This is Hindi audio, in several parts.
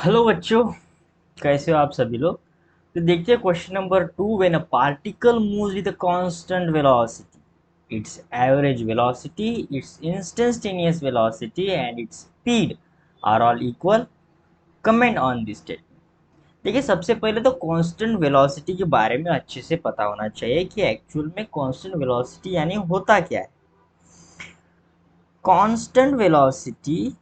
हेलो बच्चों, कैसे हो आप सभी लोग। तो देखिए question number 2। When a particle moves with a constant velocity, its average velocity, its instantaneous velocity and its speed are all equal, comment on this statement. देखिए सबसे पहले तो कांस्टेंट वेलोसिटी के बारे में अच्छे से पता होना चाहिए कि एक्चुअल में कांस्टेंट वेलोसिटी यानी होता क्या है। कांस्टेंट वेलोसिटी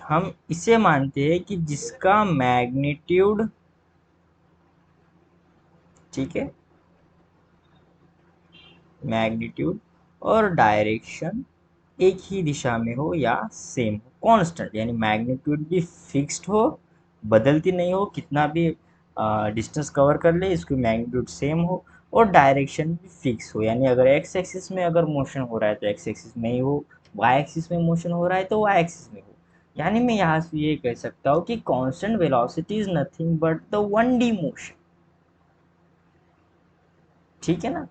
हम इसे मानते हैं कि जिसका मैग्नीट्यूड, ठीक है, मैग्नीट्यूड और डायरेक्शन एक ही दिशा में हो या सेम हो, कांस्टेंट यानी मैग्नीट्यूड भी फिक्स्ड हो, बदलती नहीं हो, कितना भी डिस्टेंस कवर कर ले इसकी मैग्नीट्यूड सेम हो, और डायरेक्शन भी फिक्स हो, यानी अगर एक्स एक्सिस में अगर मोशन हो रहा है तो एक्स एक्सिस में ही हो, वाई एक्सिस में मोशन हो रहा है तो वाई एक्सिस में हो। यानी मैं यहाँ से ये कह सकता हूँ कि constant velocity is nothing but the one D motion. ठीक है ना,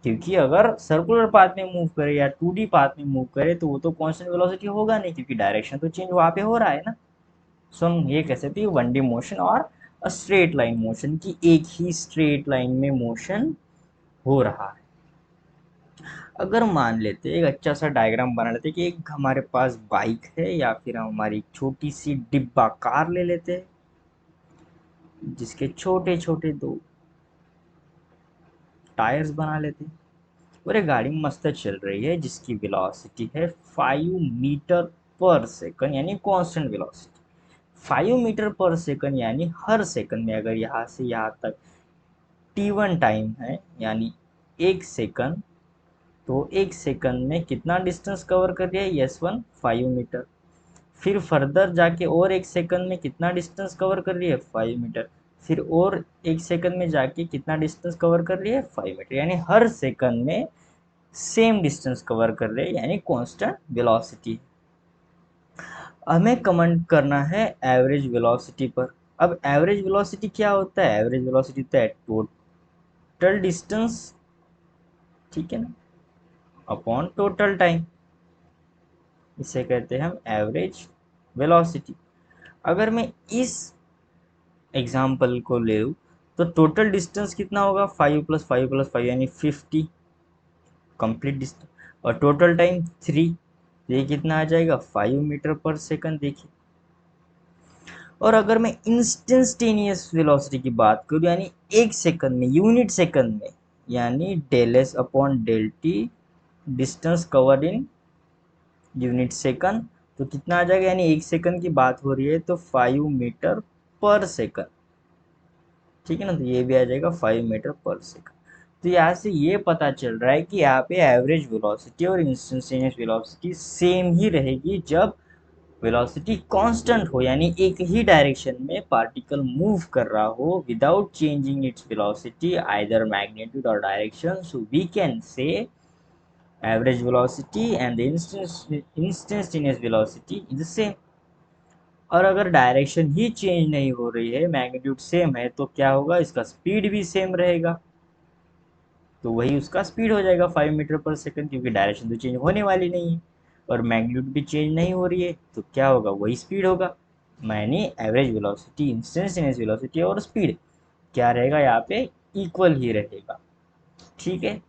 क्योंकि अगर सर्कुलर पाथ में मूव करे या 2D पाथ में मूव करे तो वो तो कांस्टेंट वेलोसिटी होगा नहीं, क्योंकि डायरेक्शन तो चेंज वहां पे हो रहा है ना। सो हम ये कह सकते हैं वन डी मोशन और स्ट्रेट लाइन मोशन की एक ही स्ट्रेट लाइन में मोशन हो रहा है। अगर मान लेते एक अच्छा सा डायग्राम बना लेते कि एक हमारे पास बाइक है या फिर हम हमारी छोटी सी डिब्बा कार ले लेते हैं जिसके छोटे छोटे दो टायर्स बना लेते हैं, और ये गाड़ी मस्त चल रही है जिसकी वेलोसिटी है 5 मीटर पर सेकंड, यानी कांस्टेंट वेलोसिटी 5 मीटर पर सेकंड, यानी हर सेकंड में अगर यहाँ से यहाँ तक t1 टाइम है यानी 1 सेकंड, तो 1 सेकंड में कितना डिस्टेंस कवर कर रही है, यस वन 5 मीटर। फिर फर्दर जाके और 1 सेकंड में कितना डिस्टेंस कवर कर रही है, 5 मीटर। फिर और 1 सेकंड में जाके कितना डिस्टेंस कवर कर रही है, 5 मीटर, यानी हर सेकंड में सेम डिस्टेंस कवर कर रहे हैं, यानी कांस्टेंट वेलोसिटी। हमें कमेंट करना है एवरेज वेलोसिटी पर। अब एवरेज वेलोसिटी क्या होता है, एवरेज वेलोसिटी होता है टोटल डिस्टेंस, ठीक है ना, अपॉन टोटल टाइम, इसे कहते हैं हम एवरेज वेलोसिटी। अगर मैं इस एग्जाम्पल को ले लूँ तो टोटल डिस्टेंस कितना होगा, 5 + 5 + 5 यानी 50 कंप्लीट डिस्टेंस, और टोटल टाइम 3, ये कितना आ जाएगा, 5 मीटर पर सेकंड। देखिए, और अगर मैं इंस्टेंटेनियस वेलोसिटी की बात करूँ यानी 1 सेकंड में, यूनिट सेकंड में, यानी del s upon del t, distance covered in unit second, तो कितना आ जाएगा, यानी 1 सेकंड की बात हो रही है तो 5 मीटर पर सेकंड। ठीक है ना, तो ये भी आ जाएगा 5 मीटर पर सेकंड। तो यहाँ से ये पता चल रहा है कि यहाँ पे एवरेज वेलोसिटी और इंस्टेंटेनियस वेलोसिटी सेम ही रहेगी जब वेलोसिटी कांस्टेंट हो, यानी एक ही डायरेक्शन में पार्टिकल मूव कर रहा हो without changing its velocity either magnitude और direction, so we can say average velocity and the instantaneous velocity is same. और अगर डायरेक्शन ही चेंज नहीं हो रही है, मैग्नीट्यूड सेम है, तो क्या होगा, इसका स्पीड भी सेम रहेगा, तो वही उसका स्पीड हो जाएगा 5 मीटर पर सेकंड, क्योंकि डायरेक्शन तो चेंज होने वाली नहीं है और मैग्नीट्यूड भी चेंज नहीं हो रही है, तो क्या होगा, वही स्पीड होगा। यानी एवरेज वेलोसिटी, इंस्टेंटेनियस वेलोसिटी और स्पीड क्या रहेगा यहाँ पे, इक्वल ही रहेगा। ठीक है,